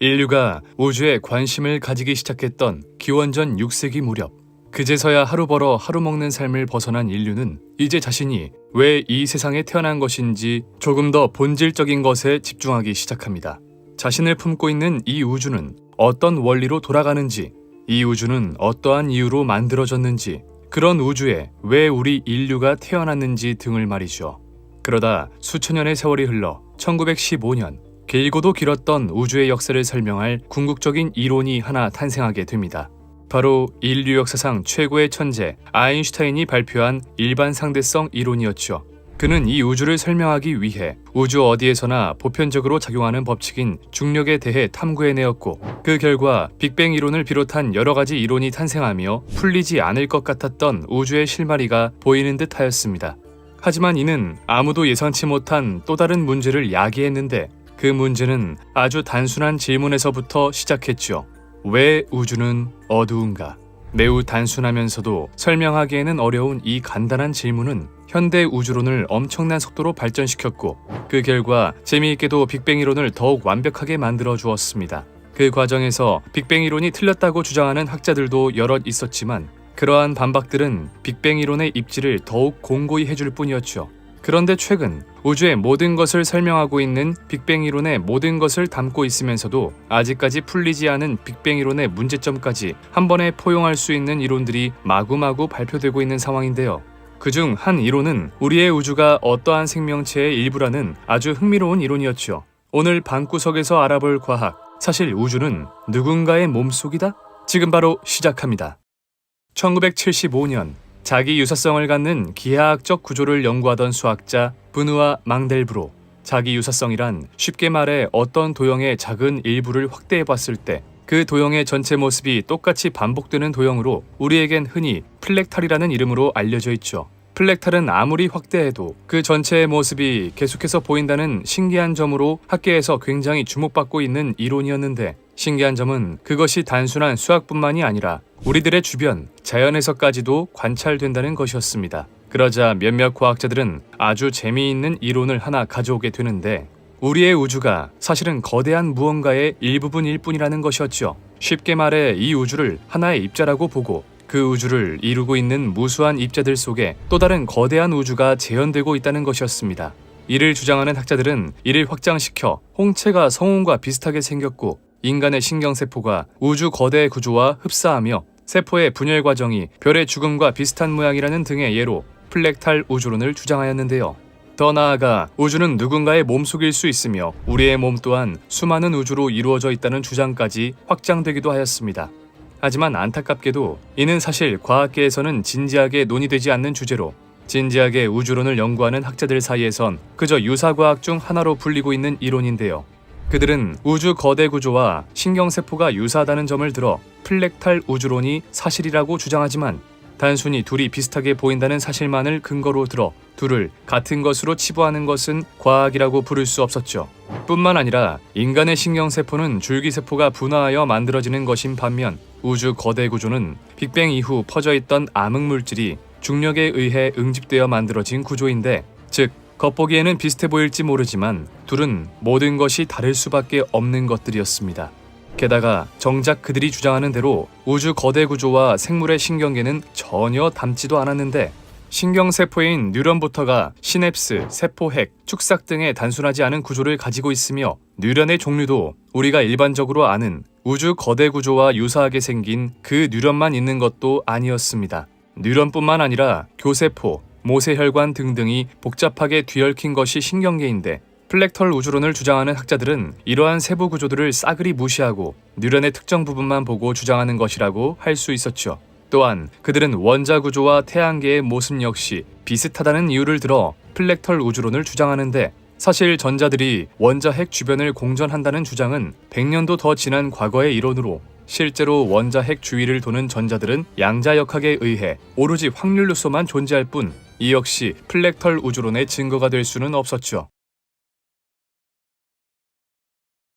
인류가 우주에 관심을 가지기 시작했던 기원전 6세기 무렵, 그제서야 하루 벌어 하루 먹는 삶을 벗어난 인류는 이제 자신이 왜 이 세상에 태어난 것인지 조금 더 본질적인 것에 집중하기 시작합니다. 자신을 품고 있는 이 우주는 어떤 원리로 돌아가는지, 이 우주는 어떠한 이유로 만들어졌는지, 그런 우주에 왜 우리 인류가 태어났는지 등을 말이죠. 그러다 수천 년의 세월이 흘러 1915년, 길고도 길었던 우주의 역사를 설명할 궁극적인 이론이 하나 탄생하게 됩니다. 바로 인류 역사상 최고의 천재 아인슈타인이 발표한 일반 상대성 이론이었죠. 그는 이 우주를 설명하기 위해 우주 어디에서나 보편적으로 작용하는 법칙인 중력에 대해 탐구해내었고, 그 결과 빅뱅 이론을 비롯한 여러 가지 이론이 탄생하며 풀리지 않을 것 같았던 우주의 실마리가 보이는 듯 하였습니다. 하지만 이는 아무도 예상치 못한 또 다른 문제를 야기했는데, 그 문제는 아주 단순한 질문에서부터 시작했죠. 왜 우주는 어두운가? 매우 단순하면서도 설명하기에는 어려운 이 간단한 질문은 현대 우주론을 엄청난 속도로 발전시켰고, 그 결과 재미있게도 빅뱅 이론을 더욱 완벽하게 만들어 주었습니다. 그 과정에서 빅뱅 이론이 틀렸다고 주장하는 학자들도 여럿 있었지만, 그러한 반박들은 빅뱅 이론의 입지를 더욱 공고히 해줄 뿐이었죠. 그런데 최근 우주의 모든 것을 설명하고 있는 빅뱅 이론의 모든 것을 담고 있으면서도 아직까지 풀리지 않은 빅뱅 이론의 문제점까지 한 번에 포용할 수 있는 이론들이 마구마구 발표되고 있는 상황인데요. 그중 한 이론은 우리의 우주가 어떠한 생명체의 일부라는 아주 흥미로운 이론이었죠. 오늘 방구석에서 알아볼 과학, 사실 우주는 누군가의 몸속이다? 지금 바로 시작합니다. 1975년 자기 유사성을 갖는 기하학적 구조를 연구하던 수학자 브누아 망델브로, 자기 유사성이란 쉽게 말해 어떤 도형의 작은 일부를 확대해 봤을 때 그 도형의 전체 모습이 똑같이 반복되는 도형으로 우리에겐 흔히 플렉탈이라는 이름으로 알려져 있죠. 플렉탈은 아무리 확대해도 그 전체의 모습이 계속해서 보인다는 신기한 점으로 학계에서 굉장히 주목받고 있는 이론이었는데, 신기한 점은 그것이 단순한 수학뿐만이 아니라 우리들의 주변, 자연에서까지도 관찰된다는 것이었습니다. 그러자 몇몇 과학자들은 아주 재미있는 이론을 하나 가져오게 되는데, 우리의 우주가 사실은 거대한 무언가의 일부분일 뿐이라는 것이었죠. 쉽게 말해 이 우주를 하나의 입자라고 보고, 그 우주를 이루고 있는 무수한 입자들 속에 또 다른 거대한 우주가 재현되고 있다는 것이었습니다. 이를 주장하는 학자들은 이를 확장시켜 홍채가 성운과 비슷하게 생겼고, 인간의 신경세포가 우주 거대 구조와 흡사하며 세포의 분열 과정이 별의 죽음과 비슷한 모양이라는 등의 예로 플렉탈 우주론을 주장하였는데요. 더 나아가 우주는 누군가의 몸속일 수 있으며 우리의 몸 또한 수많은 우주로 이루어져 있다는 주장까지 확장되기도 하였습니다. 하지만 안타깝게도 이는 사실 과학계에서는 진지하게 논의되지 않는 주제로, 진지하게 우주론을 연구하는 학자들 사이에선 그저 유사과학 중 하나로 불리고 있는 이론인데요. 그들은 우주 거대 구조와 신경세포가 유사하다는 점을 들어 플렉탈 우주론이 사실이라고 주장하지만, 단순히 둘이 비슷하게 보인다는 사실만을 근거로 들어 둘을 같은 것으로 치부하는 것은 과학이라고 부를 수 없었죠. 뿐만 아니라 인간의 신경세포는 줄기세포가 분화하여 만들어지는 것인 반면, 우주 거대 구조는 빅뱅 이후 퍼져있던 암흑물질이 중력에 의해 응집되어 만들어진 구조인데, 즉 겉보기에는 비슷해 보일지 모르지만 둘은 모든 것이 다를 수밖에 없는 것들이었습니다. 게다가 정작 그들이 주장하는 대로 우주 거대 구조와 생물의 신경계는 전혀 닮지도 않았는데, 신경세포인 뉴런부터가 시냅스, 세포핵, 축삭 등의 단순하지 않은 구조를 가지고 있으며, 뉴런의 종류도 우리가 일반적으로 아는 우주 거대 구조와 유사하게 생긴 그 뉴런만 있는 것도 아니었습니다. 뉴런뿐만 아니라 교세포, 모세혈관 등등이 복잡하게 뒤얽힌 것이 신경계인데, 플렉털 우주론을 주장하는 학자들은 이러한 세부 구조들을 싸그리 무시하고 뉴런의 특정 부분만 보고 주장하는 것이라고 할 수 있었죠. 또한 그들은 원자 구조와 태양계의 모습 역시 비슷하다는 이유를 들어 플렉털 우주론을 주장하는데, 사실 전자들이 원자 핵 주변을 공전한다는 주장은 100년도 더 지난 과거의 이론으로, 실제로 원자 핵 주위를 도는 전자들은 양자역학에 의해 오로지 확률로서만 존재할 뿐, 이 역시 플렉털 우주론의 증거가 될 수는 없었죠.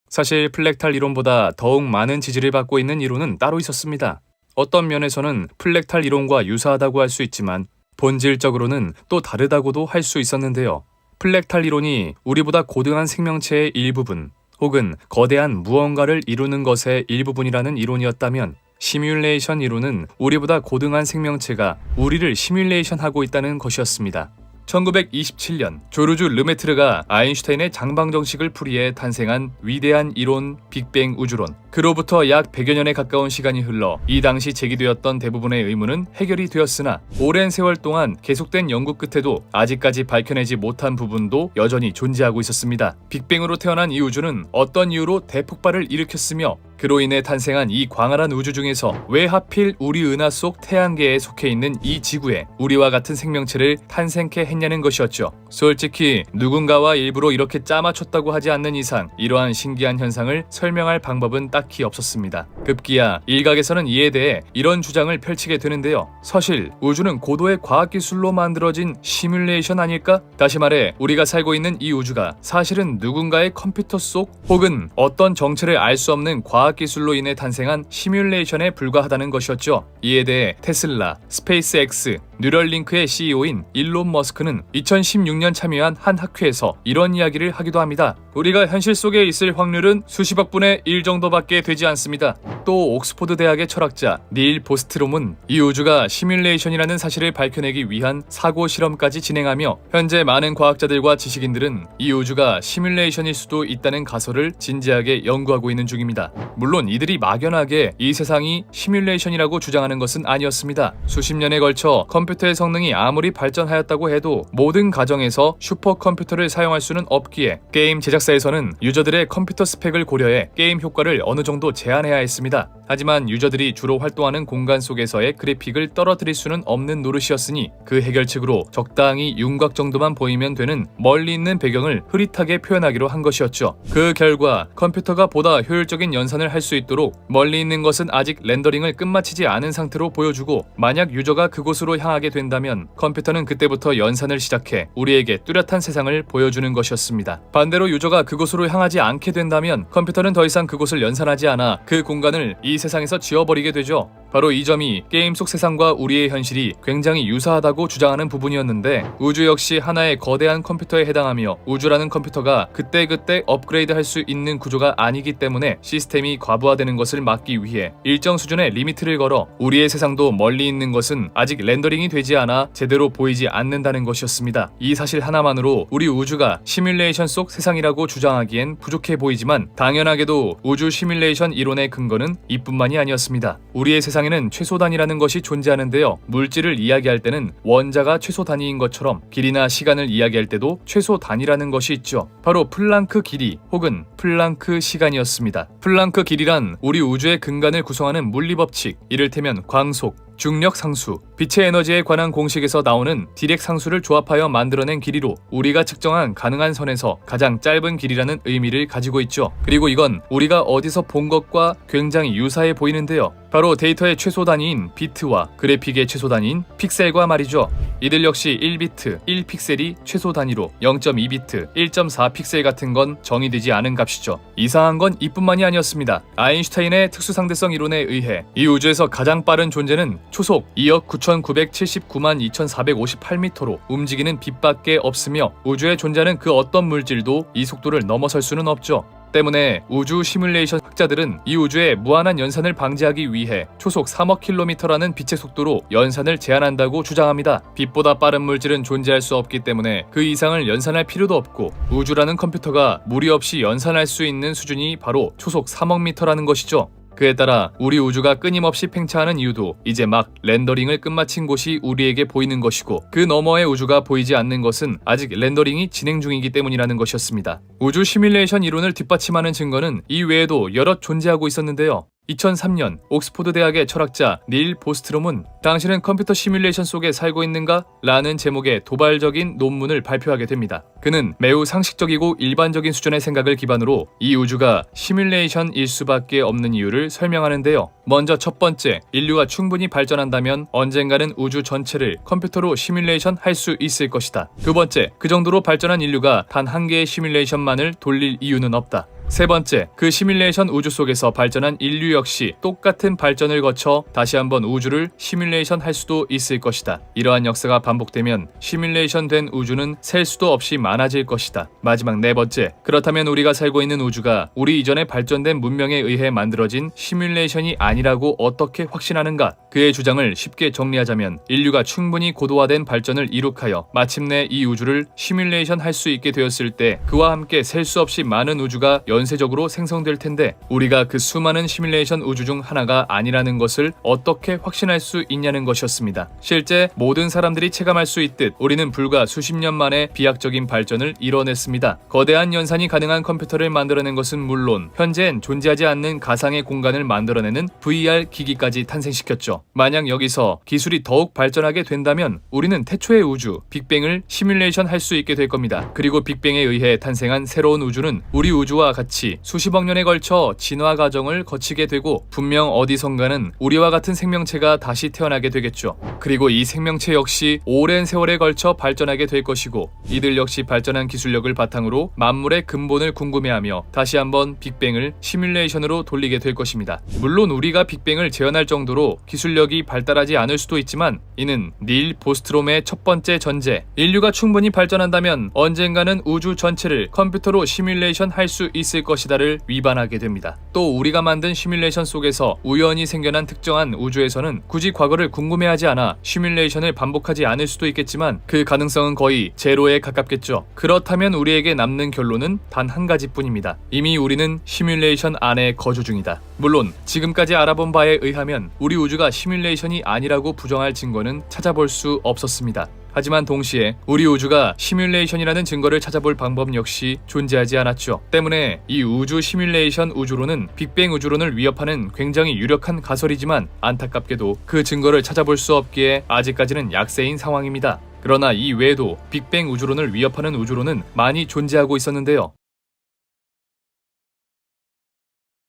사실 플렉탈 이론보다 더욱 많은 지지를 받고 있는 이론은 따로 있었습니다. 어떤 면에서는 플렉탈 이론과 유사하다고 할 수 있지만 본질적으로는 또 다르다고도 할 수 있었는데요. 플렉탈 이론이 우리보다 고등한 생명체의 일부분, 혹은 거대한 무언가를 이루는 것의 일부분이라는 이론이었다면, 시뮬레이션 이론은 우리보다 고등한 생명체가 우리를 시뮬레이션하고 있다는 것이었습니다. 1927년 조르주 르메트르가 아인슈타인의 장방정식을 풀이해 탄생한 위대한 이론 빅뱅 우주론. 그로부터 약 100여 년에 가까운 시간이 흘러 이 당시 제기되었던 대부분의 의문은 해결이 되었으나 오랜 세월 동안 계속된 연구 끝에도 아직까지 밝혀내지 못한 부분도 여전히 존재하고 있었습니다. 빅뱅으로 태어난 이 우주는 어떤 이유로 대폭발을 일으켰으며 그로 인해 탄생한 이 광활한 우주 중에서 왜 하필 우리 은하 속 태양계에 속해 있는 이 지구에 우리와 같은 생명체를 탄생케 했냐는 것이었죠. 솔직히 누군가와 일부러 이렇게 짜맞췄다고 하지 않는 이상 이러한 신기한 현상을 설명할 방법은 딱히 없었습니다. 급기야 일각에서는 이에 대해 이런 주장을 펼치게 되는데요. 사실 우주는 고도의 과학기술로 만들어진 시뮬레이션 아닐까? 다시 말해 우리가 살고 있는 이 우주가 사실은 누군가의 컴퓨터 속 혹은 어떤 정체를 알 수 없는 과학기술로 인해 탄생한 시뮬레이션에 불과하다는 것이었죠. 이에 대해 테슬라, 스페이스X, 뉴럴링크의 CEO인 일론 머스크는 2016년 참여한 한 학회에서 이런 이야기를 하기도 합니다. 우리가 현실 속에 있을 확률은 수십억 분의 1 정도밖에 되지 않습니다. 또 옥스포드 대학의 철학자 닐 보스트롬은 이 우주가 시뮬레이션이라는 사실을 밝혀내기 위한 사고 실험까지 진행하며 현재 많은 과학자들과 지식인들은 이 우주가 시뮬레이션일 수도 있다는 가설을 진지하게 연구하고 있는 중입니다. 물론 이들이 막연하게 이 세상이 시뮬레이션이라고 주장하는 것은 아니었습니다. 수십 년에 걸쳐 컴퓨터의 성능이 아무리 발전하였다고 해도 모든 가정에서 슈퍼컴퓨터를 사용할 수는 없기에 게임 제작사에서는 유저들의 컴퓨터 스펙을 고려해 게임 효과를 어느 정도 제한해야 했습니다. 하지만 유저들이 주로 활동하는 공간 속에서의 그래픽을 떨어뜨릴 수는 없는 노릇이었으니 그 해결책으로 적당히 윤곽 정도만 보이면 되는 멀리 있는 배경을 흐릿하게 표현하기로 한 것이었죠. 그 결과 컴퓨터가 보다 효율적인 연산을 할 수 있도록 멀리 있는 것은 아직 렌더링을 끝마치지 않은 상태로 보여주고, 만약 유저가 그곳으로 향하게 된다면 컴퓨터는 그때부터 연산을 시작해 우리에게 뚜렷한 세상을 보여주는 것이었습니다. 반대로 유저가 그곳으로 향하지 않게 된다면 컴퓨터는 더 이상 그곳을 연산하지 않아 그 공간을 이 세상에서 지워버리게 되죠. 바로 이 점이 게임 속 세상과 우리의 현실이 굉장히 유사하다고 주장하는 부분이었는데, 우주 역시 하나의 거대한 컴퓨터에 해당하며 우주라는 컴퓨터가 그때그때 업그레이드할 수 있는 구조가 아니기 때문에 시스템이 과부하되는 것을 막기 위해 일정 수준의 리미트를 걸어 우리의 세상도 멀리 있는 것은 아직 렌더링이 되지 않아 제대로 보이지 않는다는 것이었습니다. 이 사실 하나만으로 우리 우주가 시뮬레이션 속 세상이라고 주장하기엔 부족해 보이지만, 당연하게도 우주 시뮬레이션 이론의 근거는 이뿐만이 아니었습니다. 우리의 세상에는 최소 단위라는 것이 존재하는데요. 물질을 이야기할 때는 원자가 최소 단위인 것처럼 길이나 시간을 이야기할 때도 최소 단위라는 것이 있죠. 바로 플랑크 길이 혹은 플랑크 시간이었습니다. 플랑크 길이란 우리 우주의 근간을 구성하는 물리법칙, 이를테면 광속, 중력 상수, 빛의 에너지에 관한 공식에서 나오는 디렉 상수를 조합하여 만들어낸 길이로 우리가 측정한 가능한 선에서 가장 짧은 길이라는 의미를 가지고 있죠. 그리고 이건 우리가 어디서 본 것과 굉장히 유사해 보이는데요. 바로 데이터의 최소 단위인 비트와 그래픽의 최소 단위인 픽셀과 말이죠. 이들 역시 1비트, 1픽셀이 최소 단위로 0.2비트, 1.4픽셀 같은 건 정의되지 않은 값이죠. 이상한 건 이뿐만이 아니었습니다. 아인슈타인의 특수상대성 이론에 의해 이 우주에서 가장 빠른 존재는 초속 2억 9,979만 2,458m로 움직이는 빛밖에 없으며, 우주에 존재하는 그 어떤 물질도 이 속도를 넘어설 수는 없죠. 때문에 우주 시뮬레이션 학자들은 이 우주의 무한한 연산을 방지하기 위해 초속 3억 킬로미터라는 빛의 속도로 연산을 제한한다고 주장합니다. 빛보다 빠른 물질은 존재할 수 없기 때문에 그 이상을 연산할 필요도 없고, 우주라는 컴퓨터가 무리 없이 연산할 수 있는 수준이 바로 초속 3억 미터라는 것이죠. 그에 따라 우리 우주가 끊임없이 팽창하는 이유도 이제 막 렌더링을 끝마친 곳이 우리에게 보이는 것이고, 그 너머의 우주가 보이지 않는 것은 아직 렌더링이 진행 중이기 때문이라는 것이었습니다. 우주 시뮬레이션 이론을 뒷받침하는 증거는 이 외에도 여럿 존재하고 있었는데요. 2003년 옥스포드 대학의 철학자 닐 보스트롬은 "당신은 컴퓨터 시뮬레이션 속에 살고 있는가? 라는 제목의 도발적인 논문을 발표하게 됩니다. 그는 매우 상식적이고 일반적인 수준의 생각을 기반으로 이 우주가 시뮬레이션일 수밖에 없는 이유를 설명하는데요. 먼저 첫 번째, 인류가 충분히 발전한다면 언젠가는 우주 전체를 컴퓨터로 시뮬레이션 할 수 있을 것이다. 두 번째, 그 정도로 발전한 인류가 단 한 개의 시뮬레이션만을 돌릴 이유는 없다. 세 번째, 그 시뮬레이션 우주 속에서 발전한 인류 역시 똑같은 발전을 거쳐 다시 한번 우주를 시뮬레이션 할 수도 있을 것이다. 이러한 역사가 반복되면 시뮬레이션 된 우주는 셀 수도 없이 많아질 것이다. 마지막 네 번째, 그렇다면 우리가 살고 있는 우주가 우리 이전에 발전된 문명에 의해 만들어진 시뮬레이션이 아니라고 어떻게 확신하는가? 그의 주장을 쉽게 정리하자면 인류가 충분히 고도화된 발전을 이룩하여 마침내 이 우주를 시뮬레이션 할 수 있게 되었을 때 그와 함께 셀 수 없이 많은 우주가 연쇄적으로 생성될 텐데 우리가 그 수많은 시뮬레이션 우주 중 하나가 아니라는 것을 어떻게 확신할 수 있냐는 것이었습니다. 실제 모든 사람들이 체감할 수 있듯 우리는 불과 수십 년 만에 비약적인 발전을 이뤄냈습니다. 거대한 연산이 가능한 컴퓨터를 만들어낸 것은 물론 현재엔 존재하지 않는 가상의 공간을 만들어내는 VR 기기까지 탄생시켰죠. 만약 여기서 기술이 더욱 발전하게 된다면 우리는 태초의 우주, 빅뱅을 시뮬레이션 할 수 있게 될 겁니다. 그리고 빅뱅에 의해 탄생한 새로운 우주는 우리 우주와 같이 수십억 년에 걸쳐 진화 과정을 거치게 되고 분명 어디선가는 우리와 같은 생명체가 다시 태어나게 되겠죠. 그리고 이 생명체 역시 오랜 세월에 걸쳐 발전하게 될 것이고 이들 역시 발전한 기술력을 바탕으로 만물의 근본을 궁금해하며 다시 한번 빅뱅을 시뮬레이션으로 돌리게 될 것입니다. 물론 우리가 빅뱅을 재현할 정도로 기술력이 발달하지 않을 수도 있지만 이는 닐 보스트롬의 첫 번째 전제, 인류가 충분히 발전한다면 언젠가는 우주 전체를 컴퓨터로 시뮬레이션 할 수 있을 것이다를 위반하게 됩니다. 또 우리가 만든 시뮬레이션 속에서 우연히 생겨난 특정한 우주에서는 굳이 과거를 궁금해하지 않아 시뮬레이션을 반복하지 않을 수도 있겠지만 그 가능성은 거의 제로에 가깝겠죠. 그렇다면 우리에게 남는 결론은 단 한 가지뿐입니다. 이미 우리는 시뮬레이션 안에 거주 중이다. 물론 지금까지 알아본 바에 의하면 우리 우주가 시뮬레이션이 아니라고 부정할 증거는 찾아볼 수 없었습니다. 하지만 동시에 우리 우주가 시뮬레이션이라는 증거를 찾아볼 방법 역시 존재하지 않았죠. 때문에 이 우주 시뮬레이션 우주론은 빅뱅 우주론을 위협하는 굉장히 유력한 가설이지만 안타깝게도 그 증거를 찾아볼 수 없기에 아직까지는 약세인 상황입니다. 그러나 이 외에도 빅뱅 우주론을 위협하는 우주론은 많이 존재하고 있었는데요.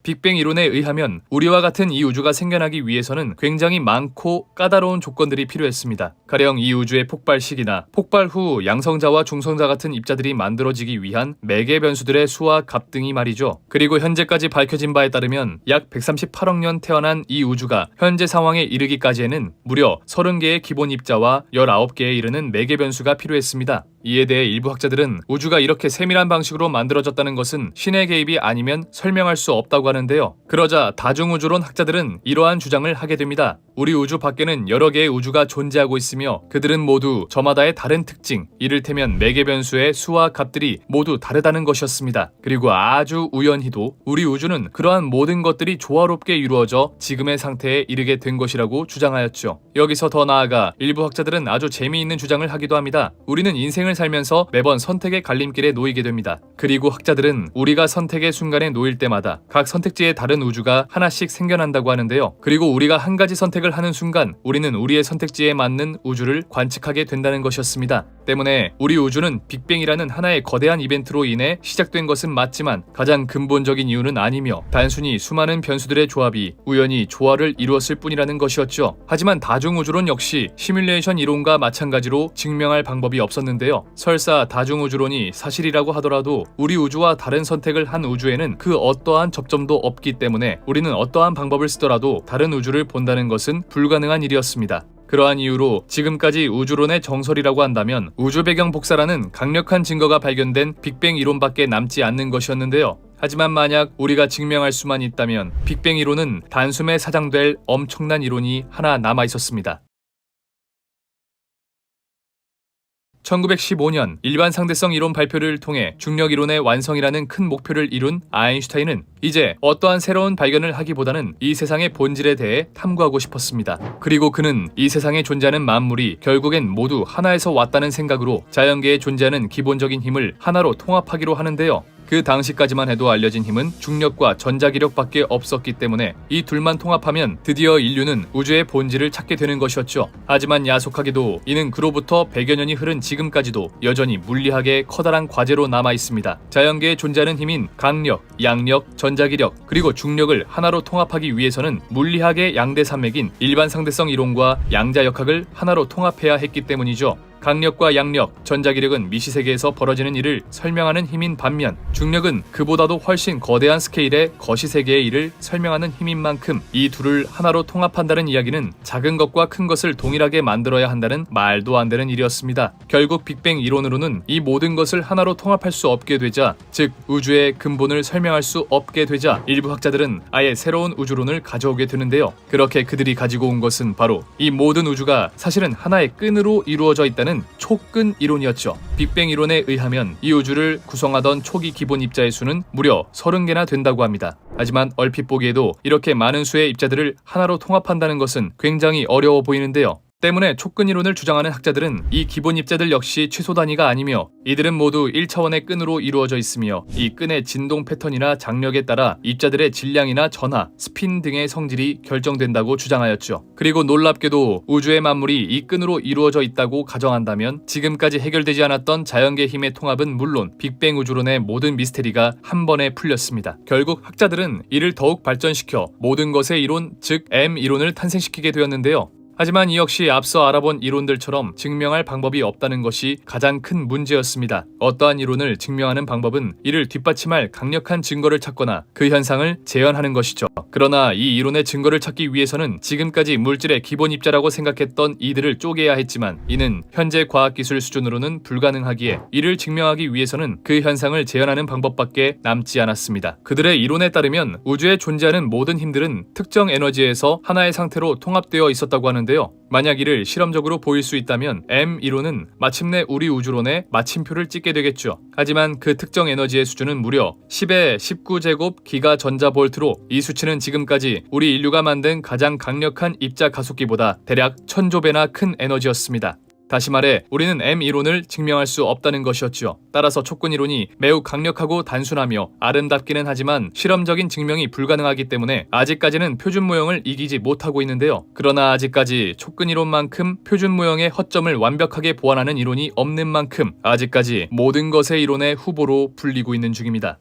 빅뱅 이론에 의하면 우리와 같은 이 우주가 생겨나기 위해서는 굉장히 많고 까다로운 조건들이 필요했습니다. 가령 이 우주의 폭발 시기나 폭발 후 양성자와 중성자 같은 입자들이 만들어지기 위한 매개 변수들의 수와 값 등이 말이죠. 그리고 현재까지 밝혀진 바에 따르면 약 138억 년 태어난 이 우주가 현재 상황에 이르기까지에는 무려 30개의 기본 입자와 19개에 이르는 매개 변수가 필요했습니다. 이에 대해 일부 학자들은 우주가 이렇게 세밀한 방식으로 만들어졌다는 것은 신의 개입이 아니면 설명할 수 없다고 하는데요. 그러자 다중우주론 학자들은 이러한 주장을 하게 됩니다. 우리 우주 밖에는 여러 개의 우주가 존재하고 있으며 그들은 모두 저마다의 다른 특징, 이를테면 매개 변수의 수와 값들이 모두 다르다는 것이었습니다. 그리고 아주 우연히도 우리 우주는 그러한 모든 것들이 조화롭게 이루어져 지금의 상태에 이르게 된 것이라고 주장하였죠. 여기서 더 나아가 일부 학자들은 아주 재미있는 주장을 하기도 합니다. 우리는 인생을 살면서 매번 선택의 갈림길에 놓이게 됩니다. 그리고 학자들은 우리가 선택의 순간에 놓일 때마다 각 선택지에 다른 우주가 하나씩 생겨난다고 하는데요. 그리고 우리가 한 가지 선택을 하는 순간 우리는 우리의 선택지에 맞는 우주를 관측하게 된다는 것이었습니다. 때문에 우리 우주는 빅뱅이라는 하나의 거대한 이벤트로 인해 시작된 것은 맞지만 가장 근본적인 이유는 아니며 단순히 수많은 변수들의 조합이 우연히 조화를 이루었을 뿐이라는 것이었죠. 하지만 다중우주론 역시 시뮬레이션 이론과 마찬가지로 증명할 방법이 없었는데요. 설사 다중우주론이 사실이라고 하더라도 우리 우주와 다른 선택을 한 우주에는 그 어떠한 접점도 없기 때문에 우리는 어떠한 방법을 쓰더라도 다른 우주를 본다는 것은 불가능한 일이었습니다. 그러한 이유로 지금까지 우주론의 정설이라고 한다면 우주 배경 복사라는 강력한 증거가 발견된 빅뱅 이론밖에 남지 않는 것이었는데요. 하지만 만약 우리가 증명할 수만 있다면 빅뱅 이론은 단숨에 사장될 엄청난 이론이 하나 남아 있었습니다. 1915년 일반 상대성 이론 발표를 통해 중력 이론의 완성이라는 큰 목표를 이룬 아인슈타인은 이제 어떠한 새로운 발견을 하기보다는 이 세상의 본질에 대해 탐구하고 싶었습니다. 그리고 그는 이 세상에 존재하는 만물이 결국엔 모두 하나에서 왔다는 생각으로 자연계에 존재하는 기본적인 힘을 하나로 통합하기로 하는데요. 그 당시까지만 해도 알려진 힘은 중력과 전자기력밖에 없었기 때문에 이 둘만 통합하면 드디어 인류는 우주의 본질을 찾게 되는 것이었죠. 하지만 야속하게도 이는 그로부터 100여 년이 흐른 지금까지도 여전히 물리학의 커다란 과제로 남아 있습니다. 자연계에 존재하는 힘인 강력, 양력, 전자기력, 그리고 중력을 하나로 통합하기 위해서는 물리학의 양대 산맥인 일반 상대성 이론과 양자역학을 하나로 통합해야 했기 때문이죠. 강력과 양력, 전자기력은 미시세계에서 벌어지는 일을 설명하는 힘인 반면 중력은 그보다도 훨씬 거대한 스케일의 거시세계의 일을 설명하는 힘인 만큼 이 둘을 하나로 통합한다는 이야기는 작은 것과 큰 것을 동일하게 만들어야 한다는 말도 안 되는 일이었습니다. 결국 빅뱅 이론으로는 이 모든 것을 하나로 통합할 수 없게 되자, 즉 우주의 근본을 설명할 수 없게 되자 일부 학자들은 아예 새로운 우주론을 가져오게 되는데요. 그렇게 그들이 가지고 온 것은 바로 이 모든 우주가 사실은 하나의 끈으로 이루어져 있다는 촉근 이론이었죠. 빅뱅 이론에 의하면 이 우주를 구성하던 초기 기본 입자의 수는 무려 30개나 된다고 합니다. 하지만 얼핏 보기에도 이렇게 많은 수의 입자들을 하나로 통합한다는 것은 굉장히 어려워 보이는데요. 때문에 촉근 이론을 주장하는 학자들은 이 기본 입자들 역시 최소 단위가 아니며 이들은 모두 1차원의 끈으로 이루어져 있으며 이 끈의 진동 패턴이나 장력에 따라 입자들의 질량이나 전하, 스핀 등의 성질이 결정된다고 주장하였죠. 그리고 놀랍게도 우주의 만물이 이 끈으로 이루어져 있다고 가정한다면 지금까지 해결되지 않았던 자연계 힘의 통합은 물론 빅뱅 우주론의 모든 미스테리가 한 번에 풀렸습니다. 결국 학자들은 이를 더욱 발전시켜 모든 것의 이론, 즉 M 이론을 탄생시키게 되었는데요. 하지만 이 역시 앞서 알아본 이론들처럼 증명할 방법이 없다는 것이 가장 큰 문제였습니다. 어떠한 이론을 증명하는 방법은 이를 뒷받침할 강력한 증거를 찾거나 그 현상을 재현하는 것이죠. 그러나 이 이론의 증거를 찾기 위해서는 지금까지 물질의 기본 입자라고 생각했던 이들을 쪼개야 했지만 이는 현재 과학기술 수준으로는 불가능하기에 이를 증명하기 위해서는 그 현상을 재현하는 방법밖에 남지 않았습니다. 그들의 이론에 따르면 우주에 존재하는 모든 힘들은 특정 에너지에서 하나의 상태로 통합되어 있었다고 하는데 만약 이를 실험적으로 보일 수 있다면 M 이론은 마침내 우리 우주론에 마침표를 찍게 되겠죠. 하지만 그 특정 에너지의 수준은 무려 10의 19제곱 기가 전자볼트로 이 수치는 지금까지 우리 인류가 만든 가장 강력한 입자 가속기보다 대략 1000조배나 큰 에너지였습니다. 다시 말해 우리는 M 이론을 증명할 수 없다는 것이었죠. 따라서 촉근 이론이 매우 강력하고 단순하며 아름답기는 하지만 실험적인 증명이 불가능하기 때문에 아직까지는 표준 모형을 이기지 못하고 있는데요. 그러나 아직까지 촉근 이론만큼 표준 모형의 허점을 완벽하게 보완하는 이론이 없는 만큼 아직까지 모든 것의 이론의 후보로 불리고 있는 중입니다.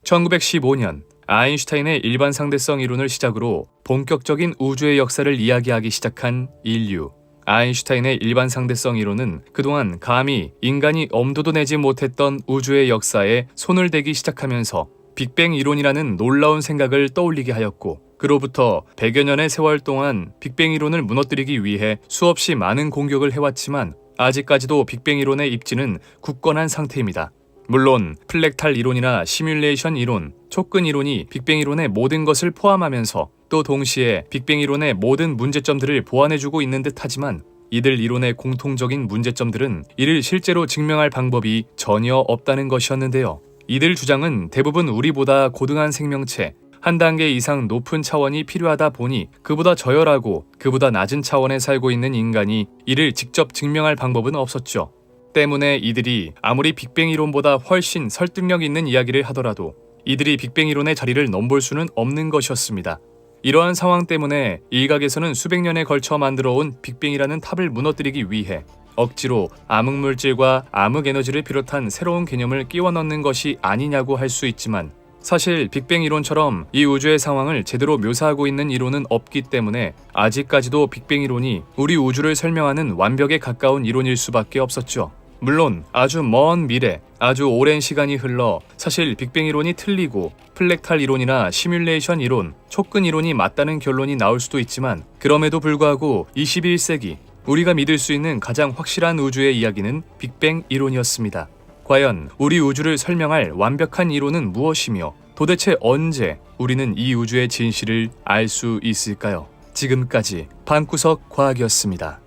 1915년 아인슈타인의 일반 상대성 이론을 시작으로 본격적인 우주의 역사를 이야기하기 시작한 인류. 아인슈타인의 일반 상대성 이론은 그동안 감히 인간이 엄두도 내지 못했던 우주의 역사에 손을 대기 시작하면서 빅뱅 이론이라는 놀라운 생각을 떠올리게 하였고 그로부터 100여 년의 세월 동안 빅뱅 이론을 무너뜨리기 위해 수없이 많은 공격을 해왔지만 아직까지도 빅뱅 이론의 입지는 굳건한 상태입니다. 물론 플렉탈 이론이나 시뮬레이션 이론, 촉근 이론이 빅뱅 이론의 모든 것을 포함하면서 또 동시에 빅뱅 이론의 모든 문제점들을 보완해주고 있는 듯하지만 이들 이론의 공통적인 문제점들은 이를 실제로 증명할 방법이 전혀 없다는 것이었는데요. 이들 주장은 대부분 우리보다 고등한 생명체, 한 단계 이상 높은 차원이 필요하다 보니 그보다 저열하고 그보다 낮은 차원에 살고 있는 인간이 이를 직접 증명할 방법은 없었죠. 때문에 이들이 아무리 빅뱅 이론보다 훨씬 설득력 있는 이야기를 하더라도 이들이 빅뱅 이론의 자리를 넘볼 수는 없는 것이었습니다. 이러한 상황 때문에 일각에서는 수백 년에 걸쳐 만들어온 빅뱅이라는 탑을 무너뜨리기 위해 억지로 암흑물질과 암흑에너지를 비롯한 새로운 개념을 끼워 넣는 것이 아니냐고 할 수 있지만 사실 빅뱅 이론처럼 이 우주의 상황을 제대로 묘사하고 있는 이론은 없기 때문에 아직까지도 빅뱅 이론이 우리 우주를 설명하는 완벽에 가까운 이론일 수밖에 없었죠. 물론 아주 먼 미래, 아주 오랜 시간이 흘러 사실 빅뱅 이론이 틀리고 플렉탈 이론이나 시뮬레이션 이론, 촉근 이론이 맞다는 결론이 나올 수도 있지만 그럼에도 불구하고 21세기 우리가 믿을 수 있는 가장 확실한 우주의 이야기는 빅뱅 이론이었습니다. 과연 우리 우주를 설명할 완벽한 이론은 무엇이며 도대체 언제 우리는 이 우주의 진실을 알 수 있을까요? 지금까지 방구석 과학이었습니다.